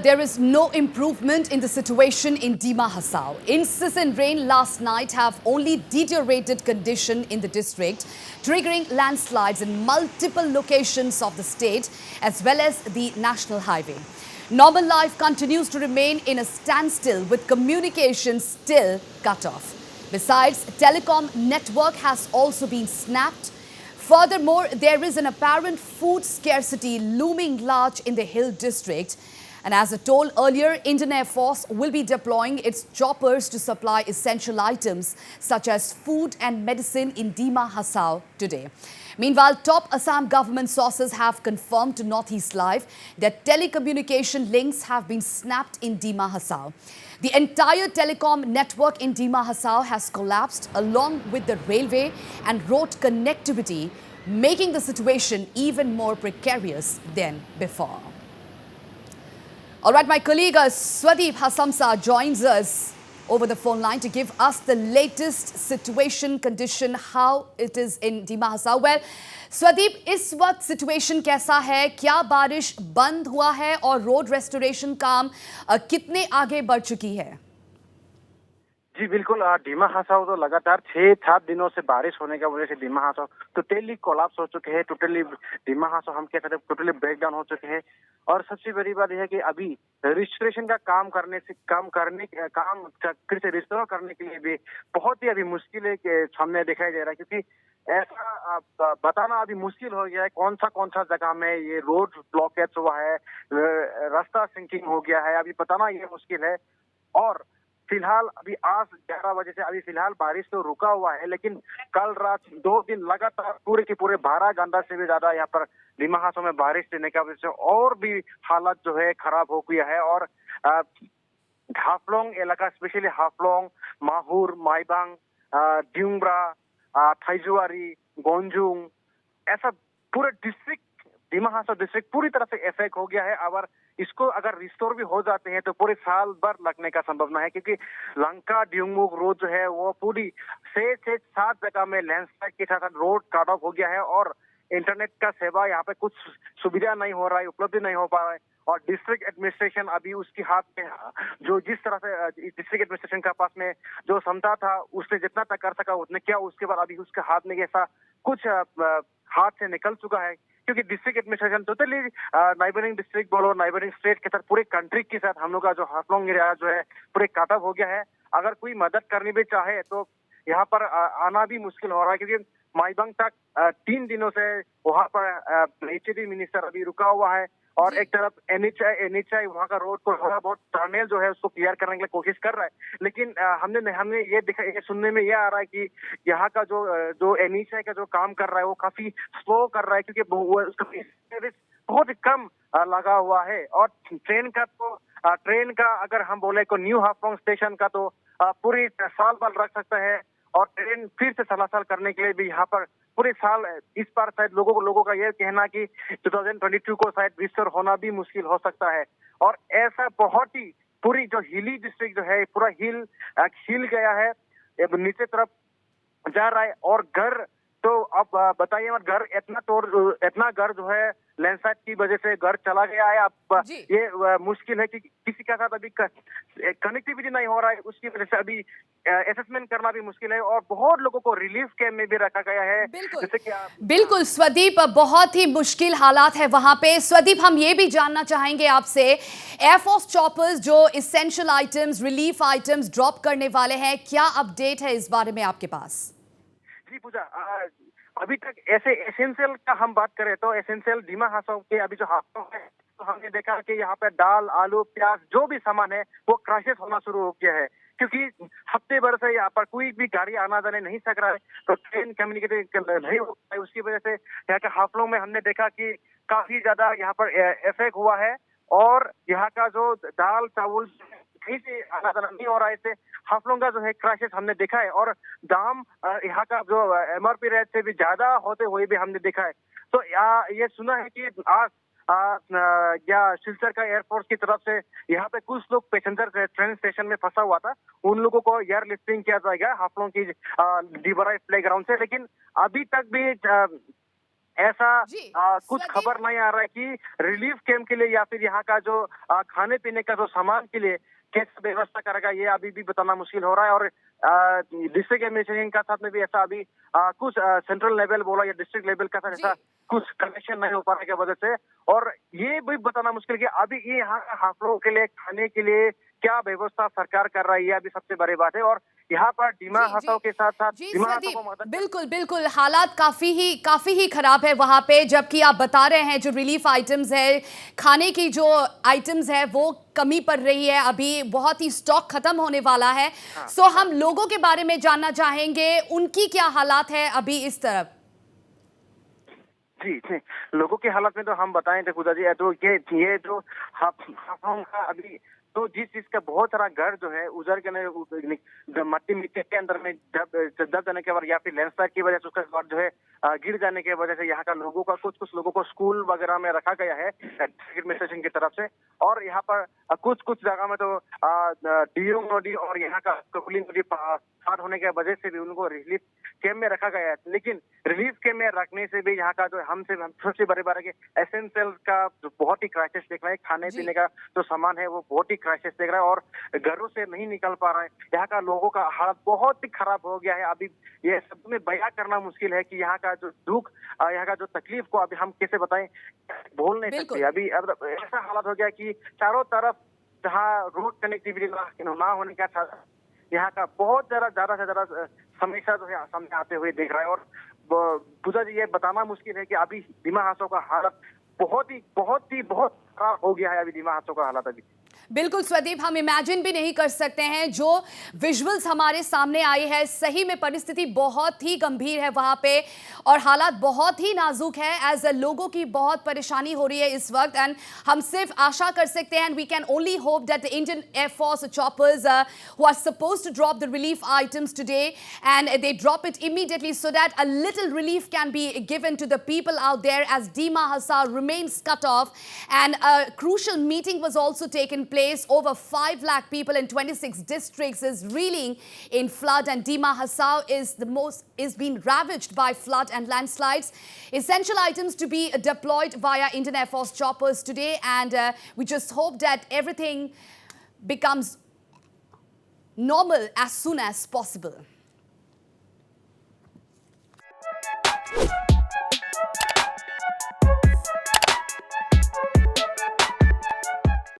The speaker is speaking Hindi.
there is no improvement in the situation in Dima Hasao. Incessant rain last night have only deteriorated condition in the district, triggering landslides in multiple locations of the state as well as the national highway. Normal life continues to remain in a standstill with communications still cut off. Besides, telecom network has also been snapped. Furthermore, there is an apparent food scarcity looming large in the Hill district. And as I told earlier, Indian Air Force will be deploying its choppers to supply essential items such as food and medicine in Dima Hasao today. Meanwhile, top Assam government sources have confirmed to Northeast Live that telecommunication links have been snapped in Dima Hasao. The entire telecom network in Dima Hasao has collapsed along with the railway and road connectivity, making the situation even more precarious than before. All right, my colleague Swadeep Hasamsa joins us over the phone line to give us the latest situation condition, how it is in Dima Hasao. Well, Swadeep, इस वक्त सिचुएशन कैसा है? क्या बारिश बंद हुआ है और रोड रेस्टोरेशन काम कितने आगे बढ़ चुकी है? जी बिल्कुल, डीमा हासाओ तो लगातार 6-7 दिनों से बारिश होने की वजह से डीमा हासाओ टोटली कोलैप्स हो चुके हैं। टोटली डीमा हासाओ हम कह सकते हैं टोटली ब्रेक डाउन हो चुके हैं। और सबसे बड़ी बात यह है कि अभी रजिस्ट्रेशन का काम फिर से रिस्टोर करने के लिए भी बहुत ही अभी मुश्किल के सामने दिखाई दे रहा है, क्योंकि ऐसा बताना अभी मुश्किल हो गया है कौन सा जगह में ये रोड ब्लॉकेज हुआ है, रास्ता सिंकिंग हो गया है, अभी बताना ये मुश्किल है। और फिलहाल अभी आज 11 बजे से अभी फिलहाल बारिश तो रुका हुआ है, लेकिन कल रात 2 दिन लगातार पूरे के पूरे 12 घंटा से भी ज्यादा यहाँ पर डीमा हासाओ में बारिश देने की वजह से और भी हालत जो है खराब हो गया है। और हाफलोंग इलाका, स्पेशली हाफलोंग, माहुर, माइबांग, ड्यूंगब्रा, थाइजुआरी, गोंजुंग, ऐसा पूरे डिस्ट्रिक्ट डीमा हासाओ डिस्ट्रिक्ट पूरी तरह से इफेक्ट हो गया है। अगर इसको रिस्टोर भी हो जाते हैं तो पूरे साल भर लगने का संभावना है, क्योंकि लंका ड्यूंगमुग रोड जो है वो पूरी 6 से 7 जगह में लैंडस्लाइड के साथ रोड कट ऑफ हो गया है। और इंटरनेट का सेवा यहाँ पे कुछ सुविधा नहीं हो रहा है, उपलब्ध नहीं हो पा रहा है। और डिस्ट्रिक्ट एडमिनिस्ट्रेशन अभी उसकी हाथ में जो जिस तरह से डिस्ट्रिक्ट एडमिनिस्ट्रेशन के पास में जो क्षमता था उसने जितना तक कर सका उतने किया, उसके बाद अभी उसके हाथ में ऐसा कुछ हाथ से निकल चुका है, क्योंकि district administration totally neighbouring district बोलो, नाइबरिंग स्टेट के साथ पूरे कंट्री के साथ हम लोग का जो हाफलोंग एरिया जो है पूरे कट ऑफ हो गया है। अगर कोई मदद करनी भी चाहे तो यहाँ पर आना भी मुश्किल हो रहा है, क्योंकि माइबंग तक 3 दिनों से वहाँ पर एचडी मिनिस्टर अभी रुका हुआ है। और एक तरफ एनएचआई वहाँ का रोड को थोड़ा बहुत टर्नेल जो है उसको क्लियर करने के लिए कोशिश कर रहा है, लेकिन हमने ये सुनने में ये आ रहा है कि यहाँ का जो एनएचआई का जो काम कर रहा है वो काफी स्लो कर रहा है, क्योंकि उसका बहुत कम लगा हुआ है। और ट्रेन का अगर हम बोले को न्यू हाफलोंग स्टेशन का तो पूरी साल भर रख सकता है। और ट्रेन फिर से चलाचल करने के लिए भी यहाँ पर पूरे साल इस बार शायद लोगों का यह कहना कि 2022 को शायद रिस्टोर होना भी मुश्किल हो सकता है। और ऐसा बहुत ही पूरी जो हिली डिस्ट्रिक्ट जो है पूरा हिल गया है, नीचे तरफ जा रहा है। और घर तो अब बताइए मत, इतना घर जो है लैंडस्लाइड की वजह से घर चला गया है। अब ये मुश्किल है कि किसी के साथ अभी कनेक्टिविटी नहीं हो रहा है, उसकी वजह से अभी असेसमेंट करना भी मुश्किल है। और बहुत लोगों को रिलीफ कैंप में भी रखा गया है। जैसे कि बिल्कुल स्वदीप, बहुत ही मुश्किल हालात है वहां पे। स्वदीप, हम ये भी जानना चाहेंगे आपसे, एयरफोर्स चॉपर्स जो essential items, relief items drop करने वाले हैं, क्या अपडेट है इस बारे में आपके पास? जी पूजा, अभी तक ऐसे एसेंशियल का हम बात करें तो एसेंशियल डीमा हासाओ के अभी जो हाथों है तो हमने देखा कि यहाँ पे दाल, आलू, प्याज जो भी सामान है वो क्राइसिस होना शुरू हो गया है, क्योंकि हफ्ते भर से यहाँ पर कोई भी गाड़ी आना जाने नहीं सक रहा है, तो ट्रेन कम्युनिकेट नहीं हो रहा है। उसकी वजह से यहाँ के हाफलों में हमने देखा कि काफी ज्यादा यहाँ पर इफेक्ट हुआ है। और यहाँ का जो दाल चावल कहीं से आना जाना नहीं हो रहा है, इससे हाफलोंग का जो है क्राइसिस हमने देखा है। और दाम यहाँ का जो एमआरपी रेट से भी ज्यादा होते हुए भी हमने देखा है। तो ये सुना है कि आज सिलचर का एयरफोर्स की तरफ से यहाँ पे कुछ लोग पैसेंजर ट्रेन स्टेशन में फंसा हुआ था, उन लोगों को एयर लिफ्टिंग किया जाएगा हाफलोंग की डीबराई प्ले ग्राउंड से। लेकिन अभी तक भी ऐसा जी, कुछ स्वदेव- खबर नहीं आ रहा है कि रिलीफ कैंप के लिए या फिर यहाँ का जो खाने पीने का जो सामान के लिए कैसे व्यवस्था करेगा, ये अभी भी बताना मुश्किल हो रहा है। और डिस्ट्रिक्ट एडमिनिस्ट्रेशन का साथ में भी ऐसा अभी कुछ सेंट्रल लेवल बोला या डिस्ट्रिक्ट लेवल का साथ जी ऐसा कुछ कनेक्शन नहीं हो पाने की वजह से। और ये भी बताना मुश्किल कि अभी ये यहाँ आप लोगों के लिए खाने के लिए क्या व्यवस्था सरकार कर रही है, अभी सबसे बड़ी बात है। और यहाँ पर डिमा जी हसाओ के साथ साथ जी डिमा हसाओ स्वदीप, को मदद बिल्कुल बिल्कुल हालात काफी ही खराब है वहां पे, जबकि आप बता रहे हैं जो रिलीफ आइटम्स है, खाने की जो आइटम्स है वो कमी पड़ रही है, अभी बहुत ही स्टॉक खत्म होने वाला है। हाँ, सो हम लोगों के बारे में जानना चाहेंगे, उनकी क्या हालात है अभी इस तरफ। जी जी, लोगों की हालत में तो हम बताएं तो खुदा जी, तो ये जो हाफाओं का अभी तो जिस चीज का बहुत सारा घर जो है उजड़ के मट्टी मिट्टी के अंदर में दब जाने के बाद या फिर लैंडस्लाइड की वजह से उसका घर जो है गिर जाने की वजह से यहाँ का लोगों का कुछ लोगों को स्कूल वगैरह में रखा गया है एडमिनिस्ट्रेशन की तरफ से। और यहाँ पर कुछ जगह में तो डियोंग नदी और यहाँ का ककुली नदी पार होने की वजह से भी उनको रिलीफ कैंप में रखा गया है। लेकिन रिलीफ कैंप में रखने से भी यहाँ का जो हम सबसे बड़े बारे के एसेंशियल का जो बहुत ही क्राइसिस देख रहा है, खाने जी। पीने का जो सामान है वो बहुत ही क्राइसिस देख रहा है और घरों से नहीं निकल पा रहा है। यहाँ का लोगों का हालत बहुत ही खराब हो गया है। अभी ये सब में बयां करना मुश्किल है कि यहाँ का जो दुख, यहाँ का जो तकलीफ को अभी हम कैसे बताएं, बोल नहीं बिल्कुल। सकते। अभी अब ऐसा हालत हो गया कि चारों तरफ जहाँ रोड कनेक्टिविटी ना होने का यहाँ का बहुत ज्यादा से ज्यादा समस्या जो है सामने आते हुए देख रहा है। और पूजा जी, ये बताना मुश्किल है कि अभी डिमा हासाओ का हालत बहुत खराब हो गया है। अभी डिमा हासाओ का हालत अभी बिल्कुल स्वदीप, हम इमेजिन भी नहीं कर सकते हैं जो विजुअल्स हमारे सामने आए हैं। सही में परिस्थिति बहुत ही गंभीर है वहां पे और हालात बहुत ही नाजुक है। एज लोगों की बहुत परेशानी हो रही है इस वक्त एंड हम सिर्फ आशा कर सकते हैं, we can only hope that the Indian air force choppers who are supposed to drop the relief items today and they drop it immediately so that a little relief can be given to the people out there as Dima Hasao remains cut off. And a crucial meeting was also taken place. Over 5 lakh people in 26 districts is reeling in flood and Dima Hasao is being ravaged by flood and landslides. Essential items to be deployed via Indian Air Force choppers today, and we just hope that everything becomes normal as soon as possible.